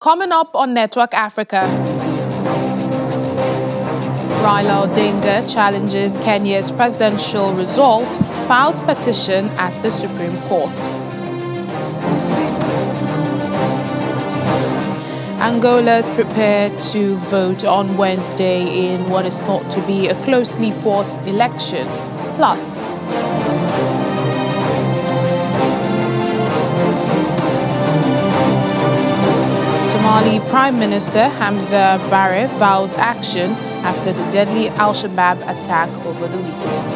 Coming up on Network Africa, Raila Odinga challenges Kenya's presidential result, files petition at the Supreme Court. Angola is prepared to vote on Wednesday in what is thought to be a closely fought election. Plus, Somali Prime Minister Hamza Barre vows action after the deadly Al-Shabaab attack over the weekend.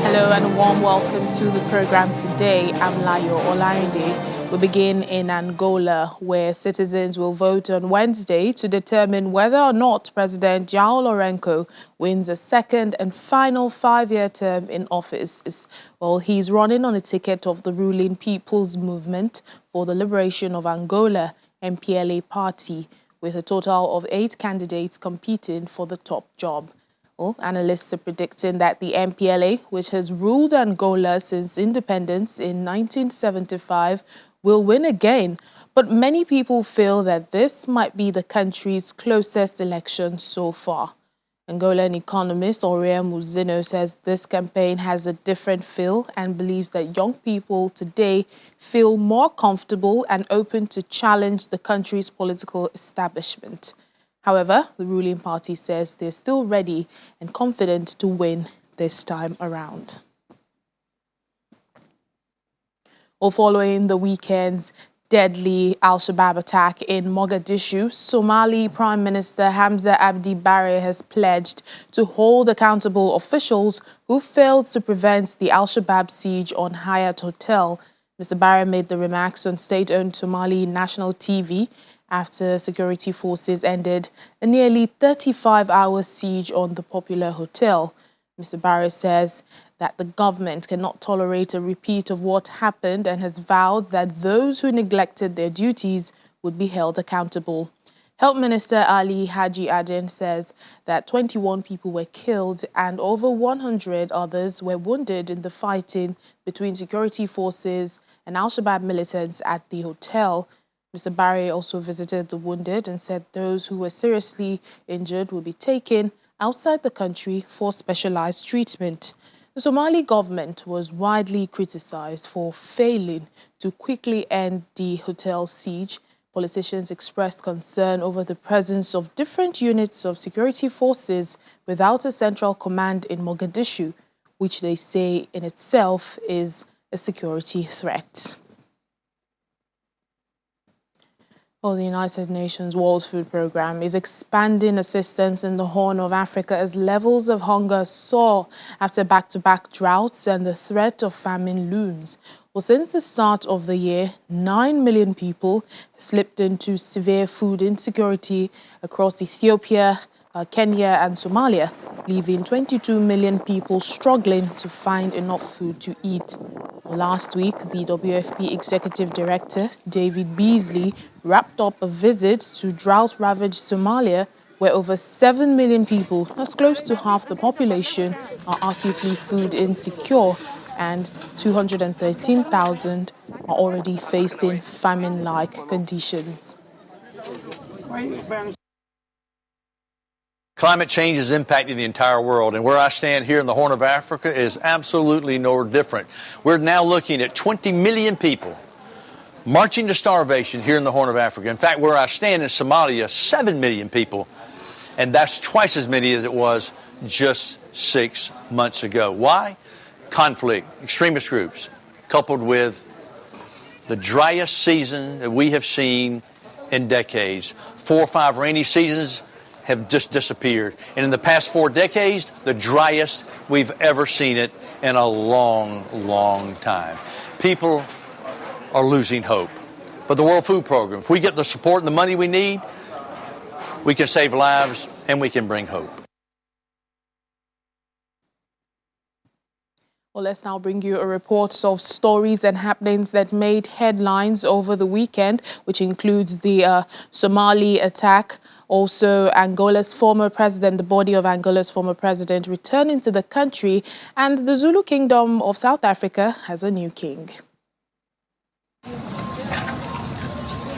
Hello and a warm welcome to the program today. I'm Layo Olarinde. We begin in Angola, where citizens will vote on Wednesday to determine whether or not President João Lourenço wins a second and final 5-year term in office. Well, he's running on a ticket of the ruling People's Movement for the Liberation of Angola, MPLA party, with a total of 8 candidates competing for the top job. Well, analysts are predicting that the MPLA, which has ruled Angola since independence in 1975, will win again. But many people feel that this might be the country's closest election so far. Angolan economist Aurea Muzino says this campaign has a different feel and believes that young people today feel more comfortable and open to challenge the country's political establishment. However, the ruling party says they're still ready and confident to win this time around. Well, following the weekend's deadly Al-Shabaab attack in Mogadishu, Somali Prime Minister Hamza Abdi Barre has pledged to hold accountable officials who failed to prevent the Al-Shabaab siege on Hyatt Hotel. Mr. Barre made the remarks on state-owned Somali national TV after security forces ended a nearly 35-hour siege on the popular hotel. Mr. Barre says that the government cannot tolerate a repeat of what happened and has vowed that those who neglected their duties would be held accountable. Health Minister Ali Haji Aden says that 21 people were killed and over 100 others were wounded in the fighting between security forces and Al-Shabaab militants at the hotel. Mr. Barre also visited the wounded and said those who were seriously injured will be taken outside the country for specialized treatment. The Somali government was widely criticized for failing to quickly end the hotel siege. Politicians expressed concern over the presence of different units of security forces without a central command in Mogadishu, which they say in itself is a security threat. Well, the United Nations World Food Programme is expanding assistance in the Horn of Africa as levels of hunger soar after back-to-back droughts and the threat of famine looms. Well, since the start of the year, 9 million people slipped into severe food insecurity across Ethiopia, Kenya and Somalia, leaving 22 million people struggling to find enough food to eat. Last week, the WFP Executive Director, David Beasley, wrapped up a visit to drought-ravaged Somalia, where over 7 million people, that's close to half the population, are acutely food insecure, and 213,000 are already facing famine-like conditions. Climate change is impacting the entire world, and where I stand here in the Horn of Africa is absolutely no different. We're now looking at 20 million people marching to starvation here in the Horn of Africa. In fact, where I stand in Somalia, 7 million people, and that's twice as many as it was just 6 months ago. Why? Conflict, extremist groups, coupled with the driest season that we have seen in decades. 4 or 5 rainy seasons have just disappeared. And in the past 4 decades, the driest we've ever seen it in a long, long time. People are losing hope. But the World Food Program, if we get the support and the money we need, we can save lives and we can bring hope. Well, let's now bring you a report of stories and happenings that made headlines over the weekend, which includes the Somali attack, also Angola's former president, the body of Angola's former president returning to the country, and the Zulu Kingdom of South Africa has a new king.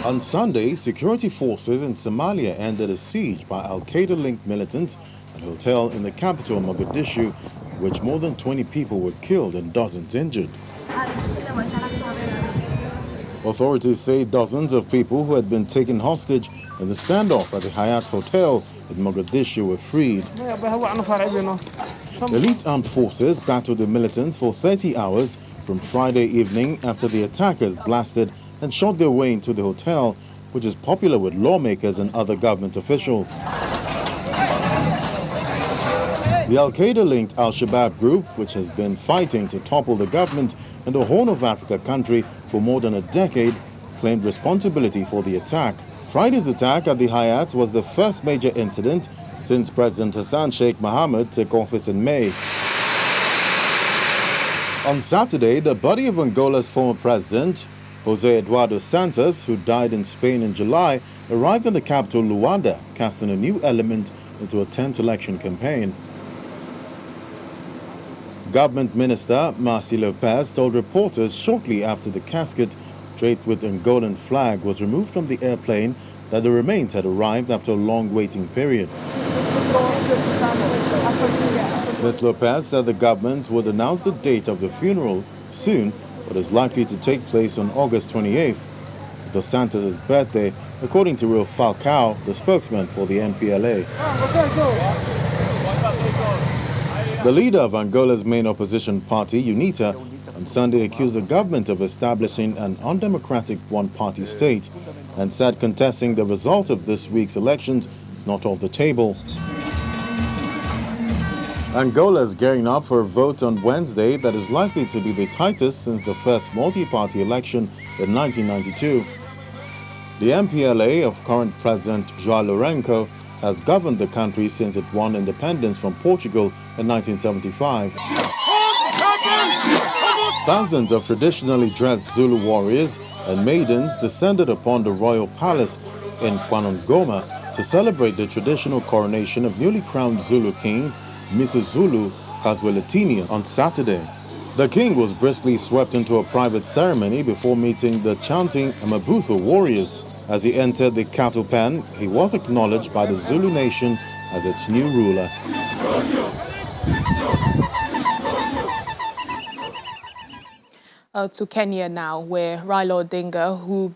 On Sunday, security forces in Somalia ended a siege by al-Qaeda-linked militants at a hotel in the capital, Mogadishu, in which more than 20 people were killed and dozens injured. Authorities say dozens of people who had been taken hostage in the standoff at the Hyatt Hotel in Mogadishu were freed. Elite armed forces battled the militants for 30 hours from Friday evening after the attackers blasted and shot their way into the hotel, which is popular with lawmakers and other government officials. The al-Qaeda-linked al-Shabaab group, which has been fighting to topple the government in the Horn of Africa country for more than a decade, claimed responsibility for the attack. Friday's attack at the Hyatt was the first major incident since President Hassan Sheikh Mohamud took office in May. On Saturday, the body of Angola's former president, José Eduardo Santos, who died in Spain in July, arrived in the capital Luanda, casting a new element into a tense election campaign. Government Minister Marci Lopez told reporters shortly after the casket, draped with Angolan flag, was removed from the airplane that the remains had arrived after a long waiting period. Ms. Lopez said the government would announce the date of the funeral soon, but is likely to take place on August 28th, Dos Santos' birthday, according to Will Falcao, the spokesman for the NPLA. The leader of Angola's main opposition party, UNITA, on Sunday accused the government of establishing an undemocratic one-party state and said contesting the result of this week's elections is not off the table. Angola is gearing up for a vote on Wednesday that is likely to be the tightest since the first multi-party election in 1992. The MPLA of current President João Lourenço has governed the country since it won independence from Portugal in 1975. Thousands of traditionally dressed Zulu warriors and maidens descended upon the royal palace in Kwanongoma to celebrate the traditional coronation of newly crowned Zulu king Mrs. Zulu Kazweletini on Saturday. The king was briskly swept into a private ceremony before meeting the chanting Amabutho warriors. As he entered the cattle pen, he was acknowledged by the Zulu nation as its new ruler. To Kenya now, where Raila Odinga, who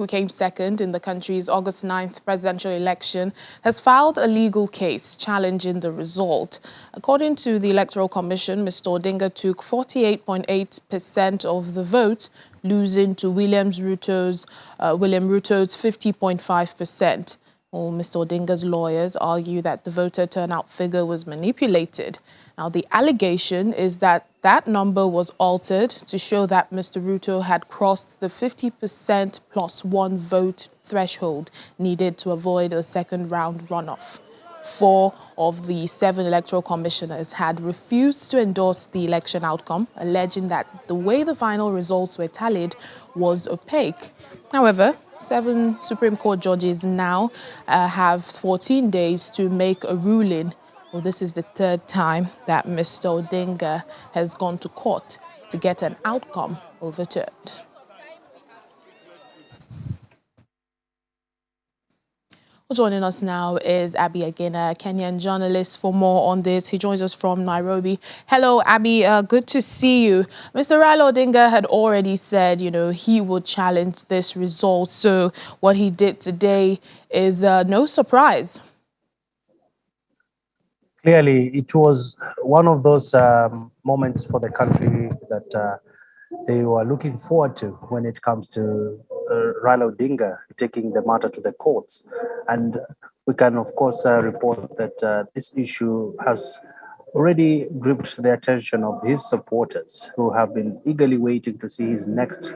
came second in the country's August 9th presidential election, has filed a legal case challenging the result. According to the Electoral Commission, Mr. Odinga took 48.8% of the vote, losing to William Ruto's 50.5%. Well, Mr. Odinga's lawyers argue that the voter turnout figure was manipulated. Now, the allegation is that that number was altered to show that Mr. Ruto had crossed the 50% plus one vote threshold needed to avoid a second round runoff. 4 of the 7 electoral commissioners had refused to endorse the election outcome, alleging that the way the final results were tallied was opaque. However, 7 Supreme Court judges now have 14 days to make a ruling. Well, this is the 3rd time that Mr. Odinga has gone to court to get an outcome overturned. Well, joining us now is Abby Agena, a Kenyan journalist. For more on this, he joins us from Nairobi. Hello, Abby. Good to see you. Mr. Raila Odinga had already said, he would challenge this result. So what he did today is no surprise. Clearly, it was one of those moments for the country that they were looking forward to when it comes to Raila Odinga taking the matter to the courts. And we can, of course, report that this issue has already gripped the attention of his supporters, who have been eagerly waiting to see his next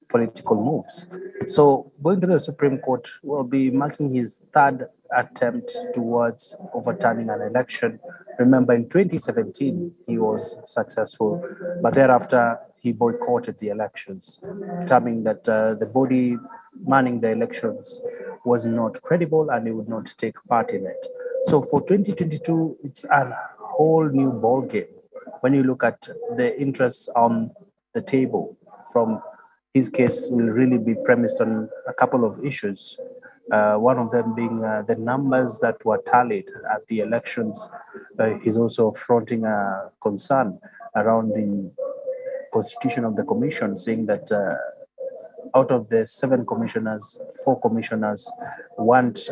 political moves. So going to the Supreme Court will be marking his 3rd attempt towards overturning an election Remember, in 2017, he was successful, but thereafter he boycotted the elections, terming that the body manning the elections was not credible and he would not take part in it. So for 2022, it's a whole new ballgame. When you look at the interests on the table, from his case will really be premised on a couple of issues. One of them being the numbers that were tallied at the elections. He's also fronting a concern around the constitution of the commission, saying that out of the 7 commissioners, 4 commissioners want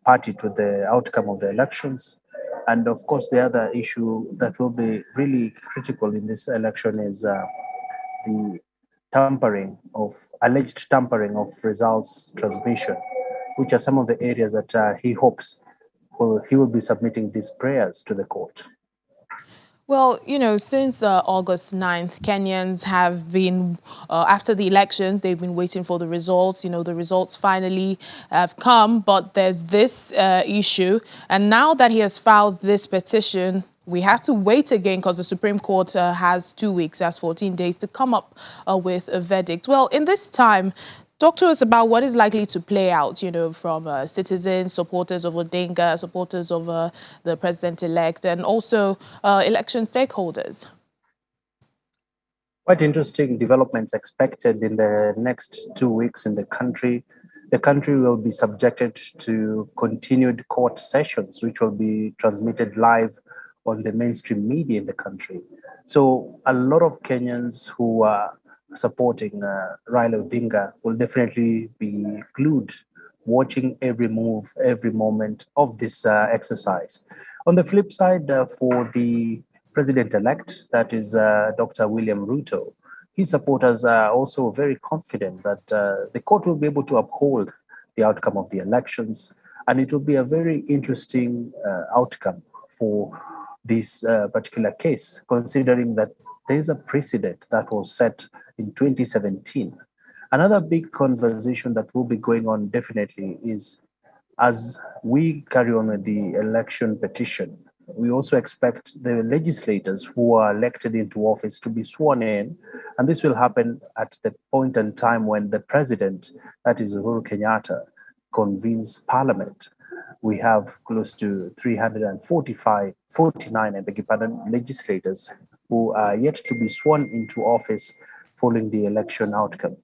party to the outcome of the elections. And of course, the other issue that will be really critical in this election is the alleged tampering of results transmission, which are some of the areas that he hopes he will be submitting these prayers to the court. Well, since August 9th, Kenyans have been, after the elections, they've been waiting for the results. The results finally have come, but there's this issue. And now that he has filed this petition, we have to wait again because the Supreme Court has 2 weeks, that's 14 days, to come up with a verdict. Well, in this time, talk to us about what is likely to play out, from citizens, supporters of Odinga, supporters of the president-elect, and also election stakeholders. Quite interesting developments expected in the next 2 weeks in the country. The country will be subjected to continued court sessions, which will be transmitted live on the mainstream media in the country. So a lot of Kenyans who are supporting Raila Odinga will definitely be glued, watching every move, every moment of this exercise. On the flip side, for the president-elect, that is Dr. William Ruto, his supporters are also very confident that the court will be able to uphold the outcome of the elections, and it will be a very interesting outcome for this particular case, considering that there's a precedent that was set in 2017. Another big conversation that will be going on definitely is, as we carry on with the election petition, we also expect the legislators who are elected into office to be sworn in, and this will happen at the point in time when the president, that is Uhuru Kenyatta, convenes parliament. We have close to 49 legislators who are yet to be sworn into office following the election outcome.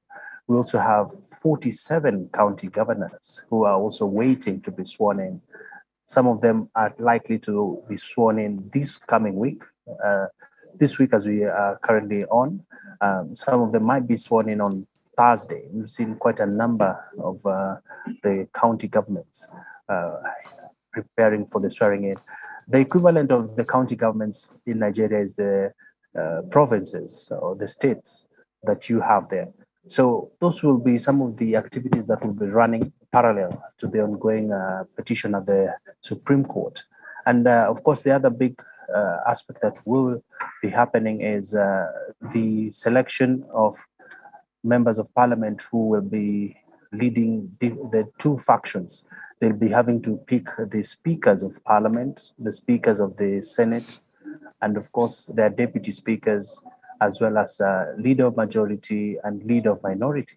We also have 47 county governors who are also waiting to be sworn in. Some of them are likely to be sworn in this coming week, this week as we are currently on. Some of them might be sworn in on Thursday. We've seen quite a number of the county governments preparing for the swearing in. The equivalent of the county governments in Nigeria is the provinces or the states that you have there. So those will be some of the activities that will be running parallel to the ongoing petition at the Supreme Court. And of course, the other big aspect that will be happening is the selection of members of parliament who will be leading the 2 factions. They'll be having to pick the speakers of parliament, the speakers of the Senate, and of course, their deputy speakers, as well as leader of majority and leader of minority.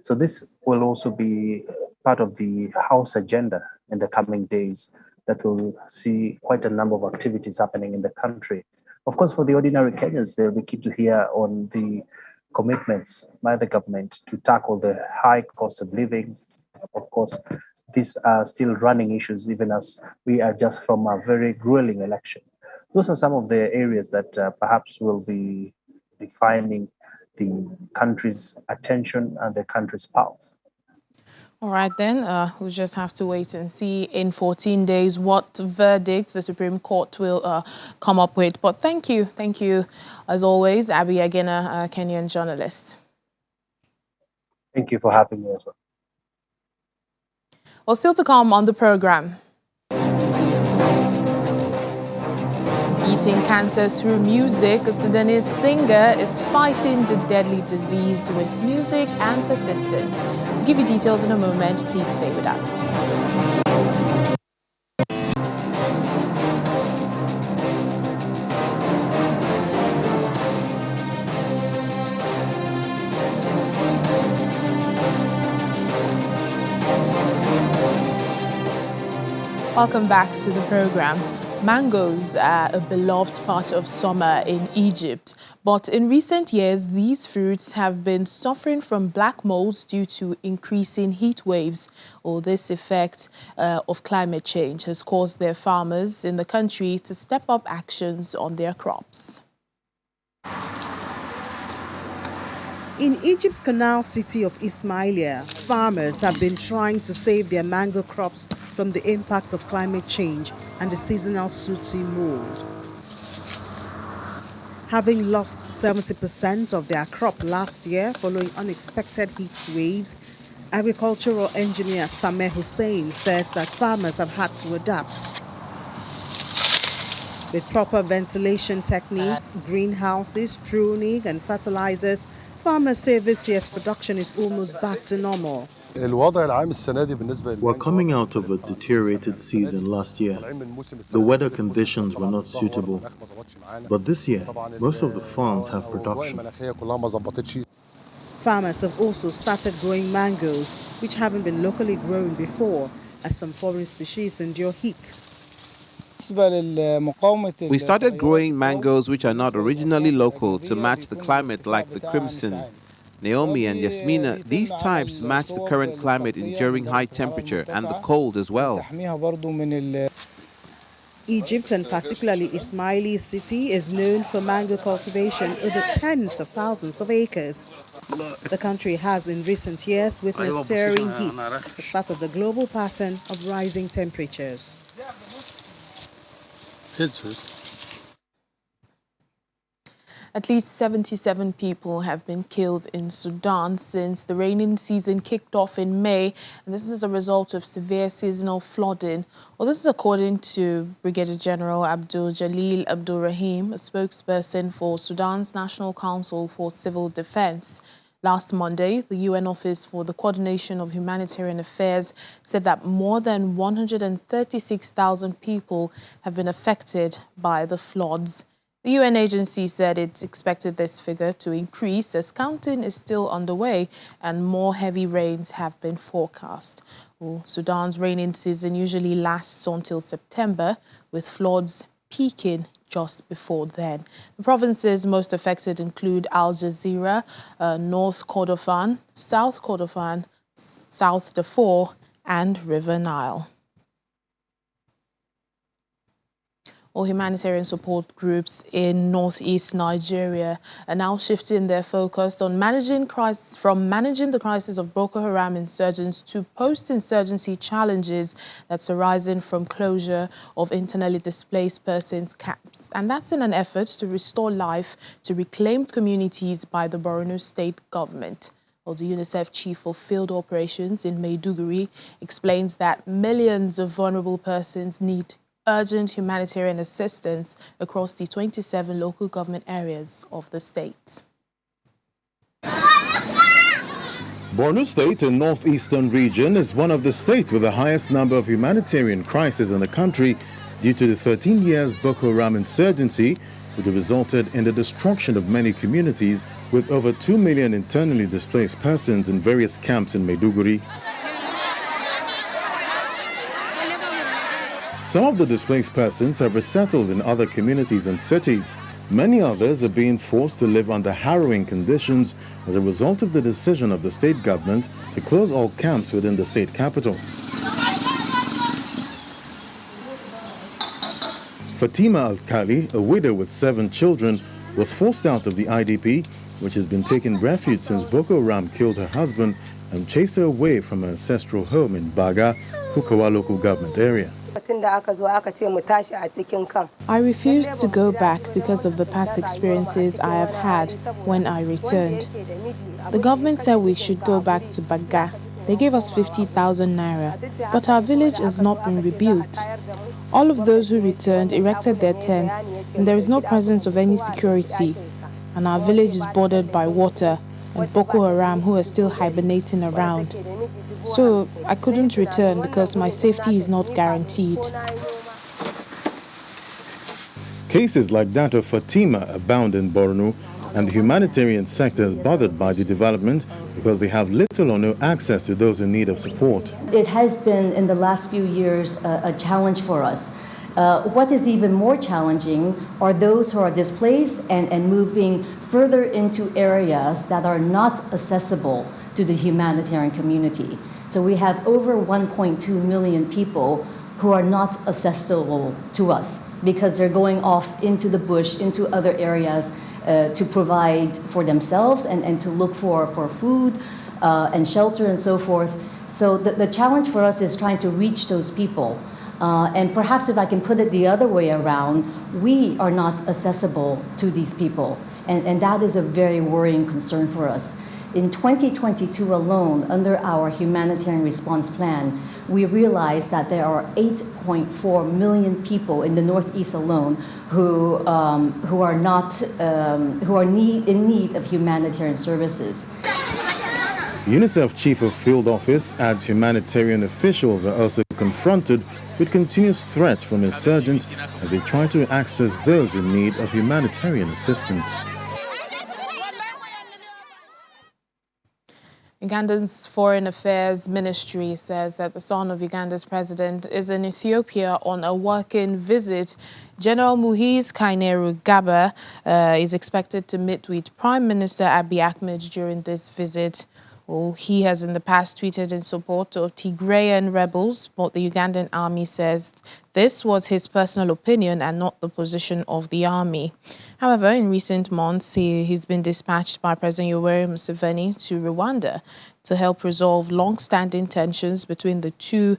So this will also be part of the House agenda in the coming days that will see quite a number of activities happening in the country. Of course, for the ordinary Kenyans, they'll be keen to hear on the commitments by the government to tackle the high cost of living. Of course, these are still running issues, even as we are just from a very grueling election. Those are some of the areas that perhaps will be defining the country's attention and the country's pulse. All right, then, we'll just have to wait and see in 14 days what verdicts the Supreme Court will come up with. But thank you, as always, Abby Agena, a Kenyan journalist. Thank you for having me as well. Well, still to come on the program. Beating cancer through music, a Sudanese singer is fighting the deadly disease with music and persistence. We'll give you details in a moment. Please stay with us. Welcome back to the program. Mangoes are a beloved part of summer in Egypt, but in recent years, these fruits have been suffering from black mold due to increasing heat waves. This effect of climate change has caused their farmers in the country to step up actions on their crops. In Egypt's canal city of Ismailia, farmers have been trying to save their mango crops from the impact of climate change and the seasonal sooty mold. Having lost 70% of their crop last year following unexpected heat waves, agricultural engineer Sameh Hussein says that farmers have had to adapt. With proper ventilation techniques, greenhouses, pruning and fertilizers, farmers say this year's production is almost back to normal. We're coming out of a deteriorated season last year. The weather conditions were not suitable. But this year, most of the farms have production. Farmers have also started growing mangoes, which haven't been locally grown before, as some foreign species endure heat. We started growing mangoes which are not originally local to match the climate, like the crimson. Naomi and Yasmina, these types match the current climate, enduring high temperature and the cold as well. Egypt, and particularly Ismaili city, is known for mango cultivation over tens of thousands of acres. The country has in recent years witnessed searing heat as part of the global pattern of rising temperatures. At least 77 people have been killed in Sudan since the rainy season kicked off in May, and this is a result of severe seasonal flooding. Well, this is according to Brigadier General Abdul Jalil Abdul Rahim, a spokesperson for Sudan's National Council for Civil Defense. Last Monday, the UN Office for the Coordination of Humanitarian Affairs said that more than 136,000 people have been affected by the floods. The UN agency said it expected this figure to increase as counting is still underway and more heavy rains have been forecast. Sudan's rainy season usually lasts until September, with floods peaking just before then. The provinces most affected include Al Jazeera, North Kordofan, South Kordofan, South Darfur, and River Nile. Humanitarian support groups in northeast Nigeria are now shifting their focus on managing the crisis of Boko Haram insurgents to post-insurgency challenges that's arising from closure of internally displaced persons camps. And that's in an effort to restore life to reclaimed communities by the Borno state government. The UNICEF Chief of Field Operations in Maiduguri explains that millions of vulnerable persons need urgent humanitarian assistance across the 27 local government areas of the state. Borno State in northeastern region is one of the states with the highest number of humanitarian crises in the country due to the 13 years Boko Haram insurgency, which resulted in the destruction of many communities with over 2 million internally displaced persons in various camps in Maiduguri. Some of the displaced persons have resettled in other communities and cities. Many others are being forced to live under harrowing conditions as a result of the decision of the state government to close all camps within the state capital. Fatima Al-Khali, a widow with 7 children, was forced out of the IDP, which has been taking refuge since Boko Haram killed her husband and chased her away from her ancestral home in Baga, Kukawa local government area. I refused to go back because of the past experiences I have had when I returned. The government said we should go back to Baga. They gave us 50,000 naira, but our village has not been rebuilt. All of those who returned erected their tents, and there is no presence of any security. And our village is bordered by water and Boko Haram, who are still hibernating around. So I couldn't return because my safety is not guaranteed. Cases like that of Fatima abound in Borno, and the humanitarian sector is bothered by the development because they have little or no access to those in need of support. It has been, in the last few years, a challenge for us. What is even more challenging are those who are displaced and moving further into areas that are not accessible to the humanitarian community. So we have over 1.2 million people who are not accessible to us because they're going off into the bush, into other areas to provide for themselves and to look for food and shelter and so forth. So the challenge for us is trying to reach those people. And perhaps if I can put it the other way around, we are not accessible to these people. And that is a very worrying concern for us. In 2022 alone, under our humanitarian response plan, we realized that there are 8.4 million people in the Northeast alone who are in need of humanitarian services. UNICEF Chief of Field Office adds humanitarian officials are also confronted with continuous threats from insurgents as they try to access those in need of humanitarian assistance. Uganda's Foreign Affairs Ministry says that the son of Uganda's president is in Ethiopia on a working visit. General Muhizz Kainerugaba is expected to meet with Prime Minister Abiy Ahmed during this visit. Well, he has in the past tweeted in support of Tigrayan rebels, but the Ugandan army says this was his personal opinion and not the position of the army. However, in recent months, he's been dispatched by President Yoweri Museveni to Rwanda to help resolve long-standing tensions between the two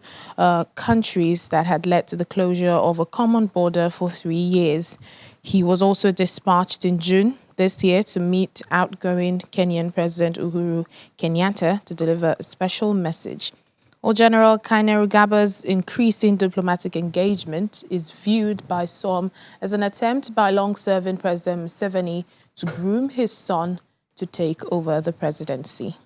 countries that had led to the closure of a common border for 3 years. He was also dispatched in June this year to meet outgoing Kenyan President Uhuru Kenyatta to deliver a special message. Well, General Kainerugaba's increasing diplomatic engagement is viewed by some as an attempt by long-serving President Museveni to groom his son to take over the presidency.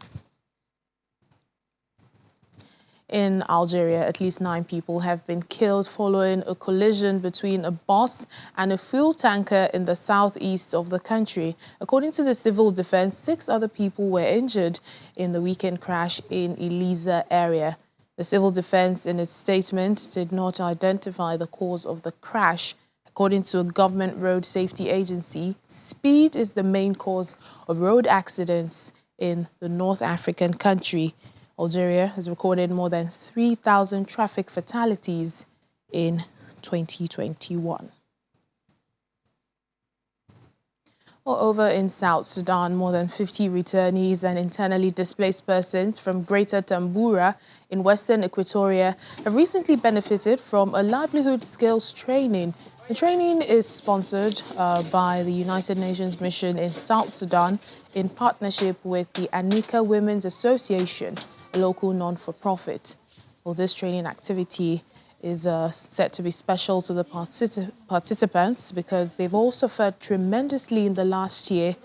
In Algeria, at least 9 people have been killed following a collision between a bus and a fuel tanker in the southeast of the country. According to the civil defense, 6 other people were injured in the weekend crash in Eliza area. The civil defense, in its statement, did not identify the cause of the crash. According to a government road safety agency, speed is the main cause of road accidents in the North African country. Algeria has recorded more than 3,000 traffic fatalities in 2021. Well, over in South Sudan, more than 50 returnees and internally displaced persons from Greater Tambura in Western Equatoria have recently benefited from a livelihood skills training. The training is sponsored by the United Nations Mission in South Sudan in partnership with the Anika Women's Association, a local non-for-profit. Well, this training activity is set to be special to the participants because they've all suffered tremendously in the last year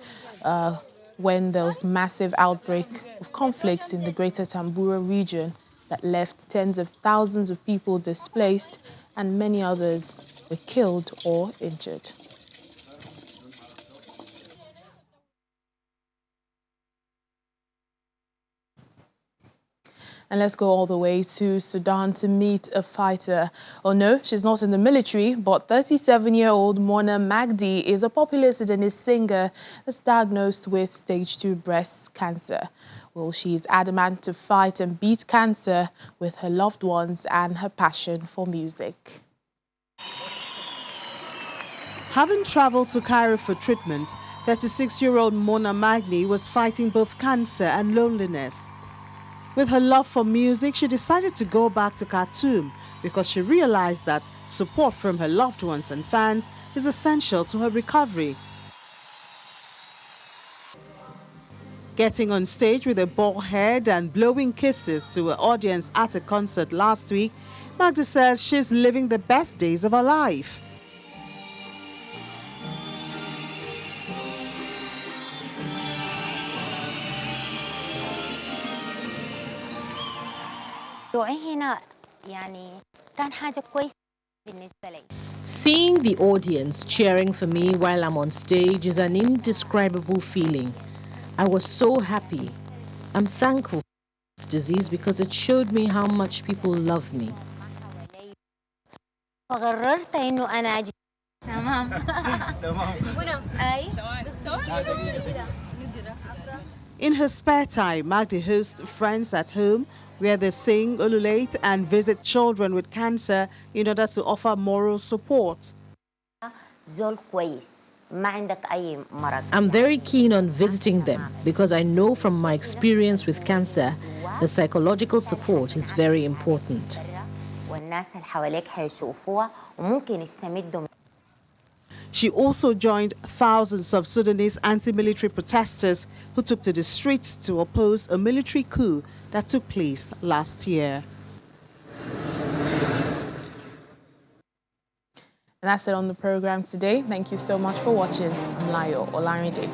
when there was massive outbreak of conflicts in the Greater Tambura region that left tens of thousands of people displaced and many others were killed or injured. And let's go all the way to Sudan to meet a fighter. Oh no, she's not in the military, but 37-year-old Mona Magdi is a popular Sudanese singer that's diagnosed with stage 2 breast cancer. Well, she is adamant to fight and beat cancer with her loved ones and her passion for music. Having traveled to Cairo for treatment, 36-year-old Mona Magdi was fighting both cancer and loneliness. With her love for music, she decided to go back to Khartoum because she realized that support from her loved ones and fans is essential to her recovery. Getting on stage with a bald head and blowing kisses to her audience at a concert last week, Magda says she's living the best days of her life. Seeing the audience cheering for me while I'm on stage is an indescribable feeling. I was so happy. I'm thankful for this disease because it showed me how much people love me. In her spare time, Magdi hosts friends at home where they sing, ululate, and visit children with cancer in order to offer moral support. I'm very keen on visiting them because I know from my experience with cancer, the psychological support is very important. She also joined thousands of Sudanese anti-military protesters who took to the streets to oppose a military coup that took place last year. And that's it on the program today. Thank you so much for watching. I'm Layo Olarinde.